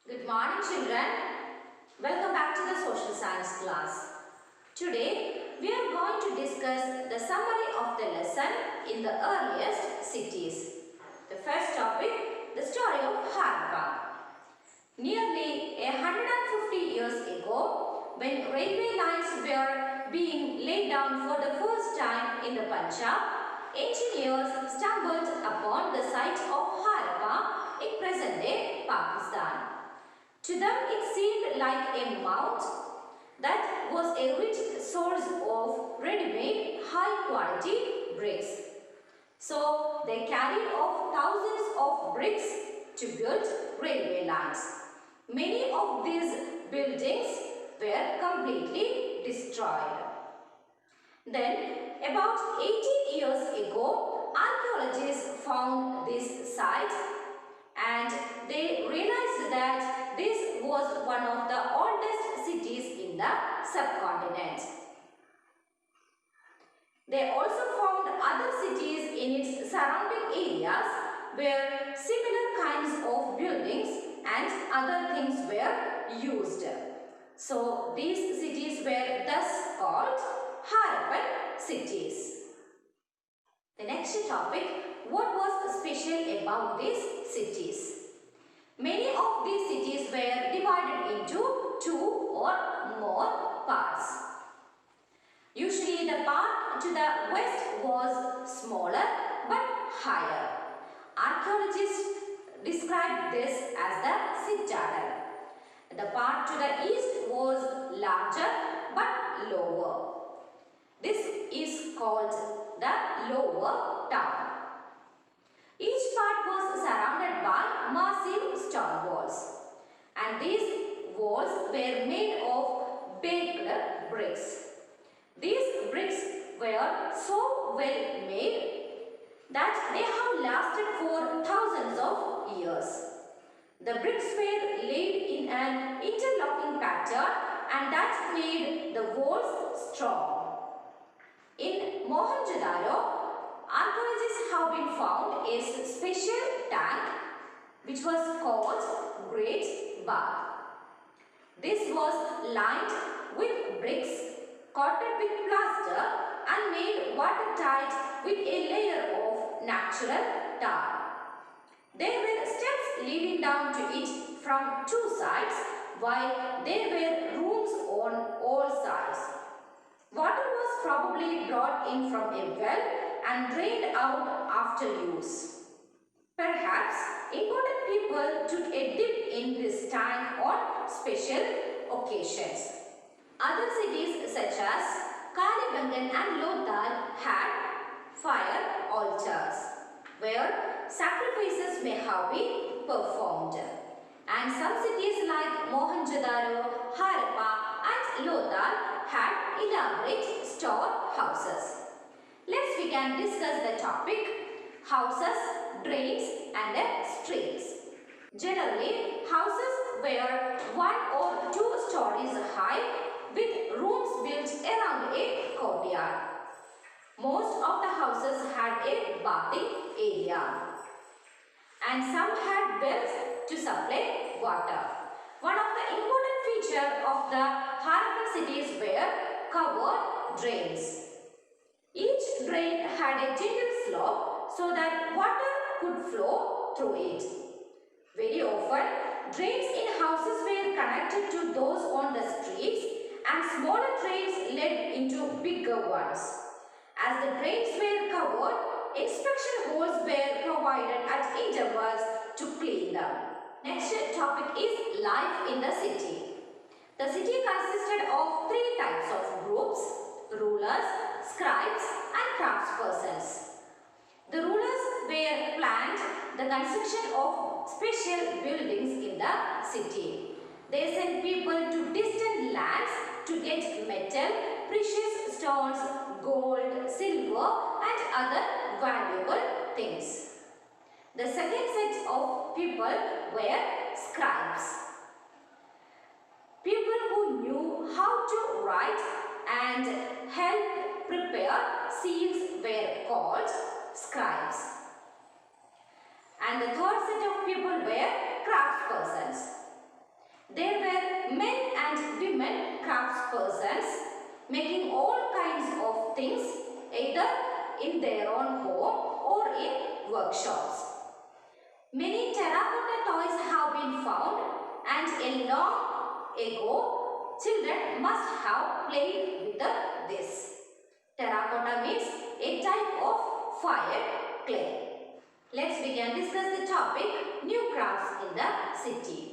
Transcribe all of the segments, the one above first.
Good morning, children. Welcome back to the social science class. Today, we are going to discuss the summary of the lesson in the earliest cities. The first topic, the story of Harappa. Nearly 150 years ago, when railway lines were being laid down for the first time in the Punjab, engineers stumbled upon the site of Harappa in present-day Pakistan. To them, it seemed like a mount that was a rich source of ready-made, high-quality bricks. So, they carried off thousands of bricks to build railway lines. Many of these buildings were completely destroyed. Then, about 80 years ago, archaeologists found this site and they realized that this was one of the oldest cities in the subcontinent. They also found other cities in its surrounding areas where similar kinds of buildings and other things were used. So these cities were thus called Harappan cities. The next topic, what was special about these cities? Many of these cities were divided into two or more parts. Usually the part to the west was smaller but higher. Archaeologists described this as the citadel. The part to the east was larger but lower. This is called the lower town. Each part was surrounded by massive stone walls, and these walls were made of baked bricks. These bricks were so well made that they have lasted for thousands of years. The bricks were laid in an interlocking pattern, and that made the walls strong. In Mohenjo-daro, archaeologists have been found a special tank which was called Great Bath. This was lined with bricks, coated with plaster and made watertight with a layer of natural tar. There were steps leading down to it from two sides, while there were rooms on all sides. Water was probably brought in from a well and drained out after use. Perhaps important people took a dip in this tank on special occasions. Other cities such as Kalibangan and Lothal had fire altars where sacrifices may have been performed. And some cities like Mohenjo-daro, Harappa and Lothal had elaborate storehouses. Let's begin discuss the topic houses, drains and streets. Generally, houses were 1 or 2 stories high with rooms built around a courtyard. Most of the houses had a bathing area and some had wells to supply water. One of the important features of the Harappan cities were covered drains. Each drain had a gentle slope so that water could flow through it. Very often, drains in houses were connected to those on the streets and smaller drains led into bigger ones. As the drains were covered, inspection holes were provided at intervals to clean them. Next topic is life in the city. The city consisted of 3 types of groups: rulers, scribes and craftspersons. The rulers were planned the construction of special buildings in the city. They sent people to distant lands to get metal, precious stones, gold, silver and other valuable things. The second set of people were scribes. People who knew how to write and help prepare seals were called scribes. And the third set of people were craftspersons. There were men and women craftspersons making all kinds of things either in their own home or in workshops. Many terracotta toys have been found, and a long ago children must have played with this. Terracotta means a type of fired clay. Let's begin discuss the topic new crafts in the city.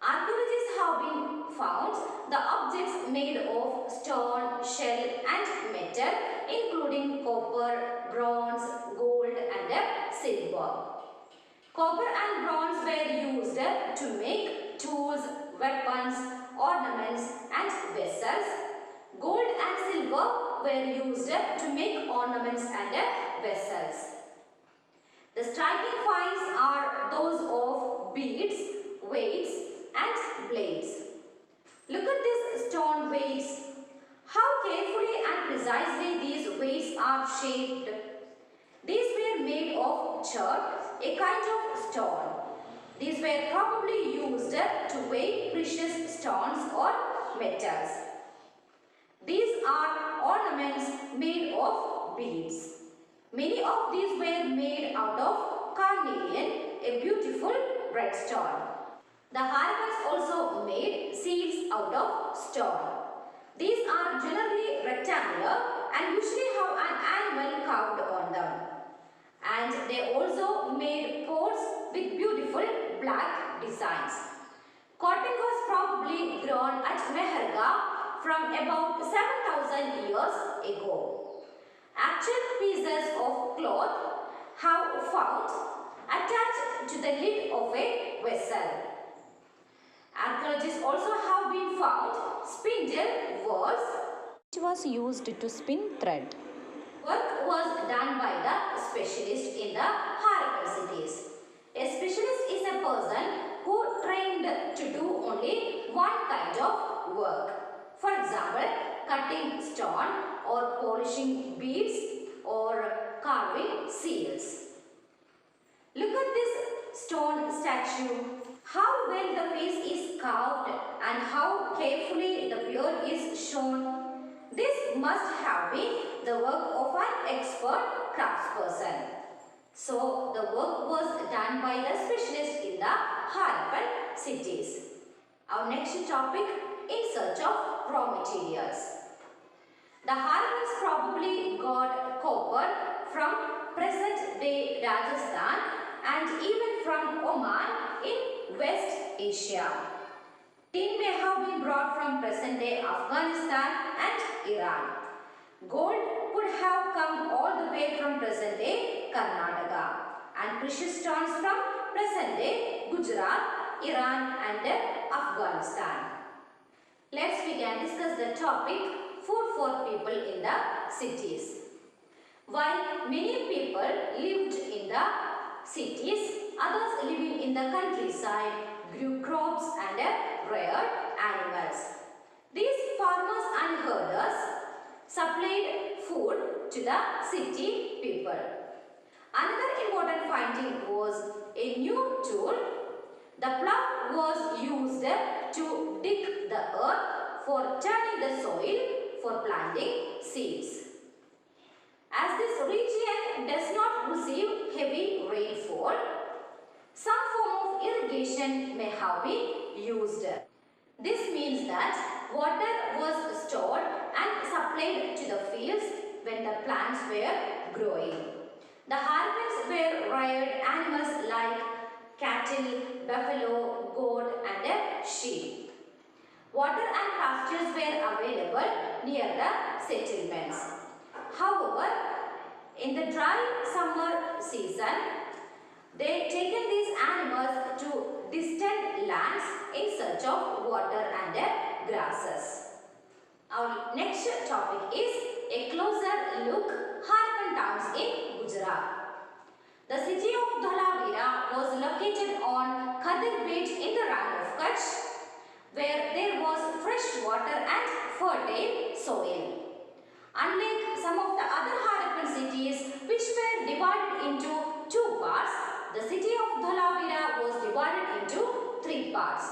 Archaeologists have been found the objects made of stone, shell and metal, including copper, bronze, gold and silver. Copper and bronze were used to make tools, weapons, ornaments and vessels. Gold and silver were used to make ornaments and vessels. The striking finds are those of beads, weights and blades. Look at these stone weights. How carefully and precisely these weights are shaped. These were made of chert, a kind of stone. These were probably used to weigh precious stones or metals. These are ornaments made of beads. Many of these were made out of carnelian, a beautiful red stone. The Harappans also made seals out of stone. These are generally rectangular and usually have an animal carved on them. And they also made pots with beautiful black designs. Cotton was probably grown at Meherga from about 7,000 years ago. Actual pieces of cloth have found attached to the lid of a vessel. Archaeologists also have been found spindle wheels which was used to spin thread. Work was done by the specialist in the Harappan cities. A specialist is a person who trained to do only one kind of work. For example, cutting stone or polishing beads or carving seals. Look at this stone statue. How well the face is carved and how carefully the beard is shown. This must have been the work of an expert craftsperson. So, the work was done by the specialist in the Harappan cities. Our next topic, in search of raw materials. The Harappans probably got copper from present-day Rajasthan and even from Oman in West Asia. Tin may have been brought from present-day Afghanistan and Iran. Gold could have come all the way from present-day Karnataka and precious stones from present-day Gujarat, Iran and Afghanistan. Let's begin discuss the topic food for people in the cities. While many people lived in the cities, others living in the countryside grew crops and reared animals. These farmers and herders supplied food to the city people. Another important finding was a new tool. The plough was used to dig the earth for turning the soil for planting seeds. As this region does not receive heavy rainfall, some form of irrigation may have been used. This means that water was stored and supplied to the fields when the plants were growing. The Harappans were reared animals like cattle, buffalo, goat and sheep. Water and pastures were available near the settlements. However, in the dry summer season, they taken these animals to distant lands in search of water and grasses. Our next topic is a closer look Harappan towns in Gujarat. The city of Dhalavira was located on Khadir Beach in the Rann of Kutch, where there was fresh water and fertile soil. Unlike some of the other Harappan cities which were divided into two parts, the city of Dhalavira was divided into three parts.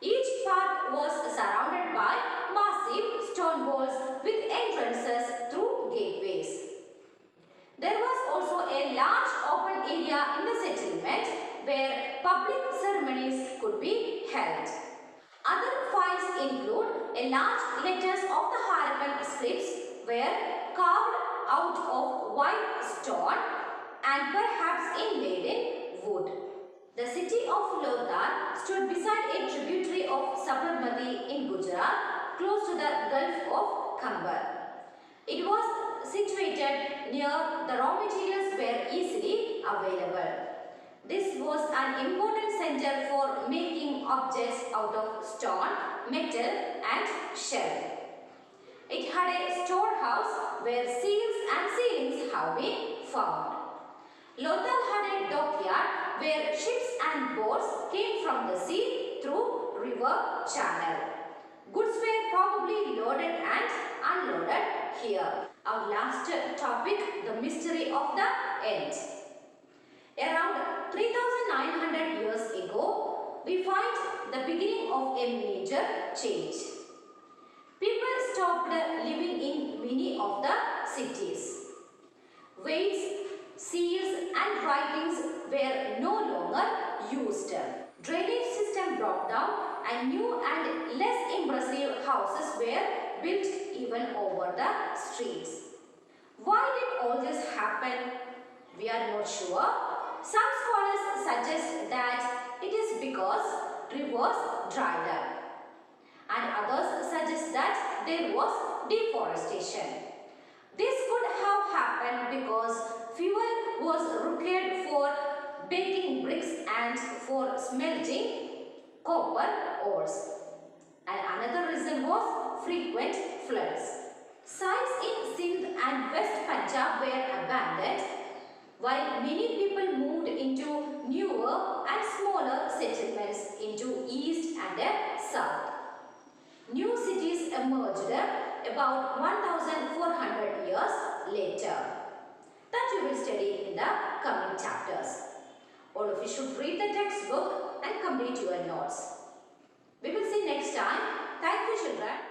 Each part was surrounded by massive stone walls with entrances through gateways. There was also a large open area in the settlement where public ceremonies could be held. Other finds include a large letters of the Harappan scripts were carved out of white stone and perhaps inlaid in wood. The city of Lothal stood beside a tributary of Sabarmati in Gujarat, close to the Gulf of Khambar. It was situated near the raw materials were easily available. This was an important center for making objects out of stone, metal and shell. It had a storehouse where seals and ceilings have been found. Lothal had a dockyard where ships and boats came from the sea through river channel. Goods were probably loaded and unloaded here. Our last topic, the mystery of the end. Around 3,900 years ago, we find the beginning of a major change. People stopped living in many of the cities. Weights, seals and writings were no longer used. Drainage system broke down and new and less impressive houses were built even over the streets. Why did all this happen? We are not sure. Some scholars suggest that it is because rivers dried up, and others suggest that there was deforestation. This could have happened because fuel was required for baking bricks and for smelting copper ores. And another reason was frequent floods. Sites in Sindh and West Punjab were abandoned, while many people moved into newer and smaller settlements into east and south. New cities emerged about 1,400 years later. That you will study in the coming chapters. All of you should read the textbook and complete your notes. We will see next time. Thank you, children.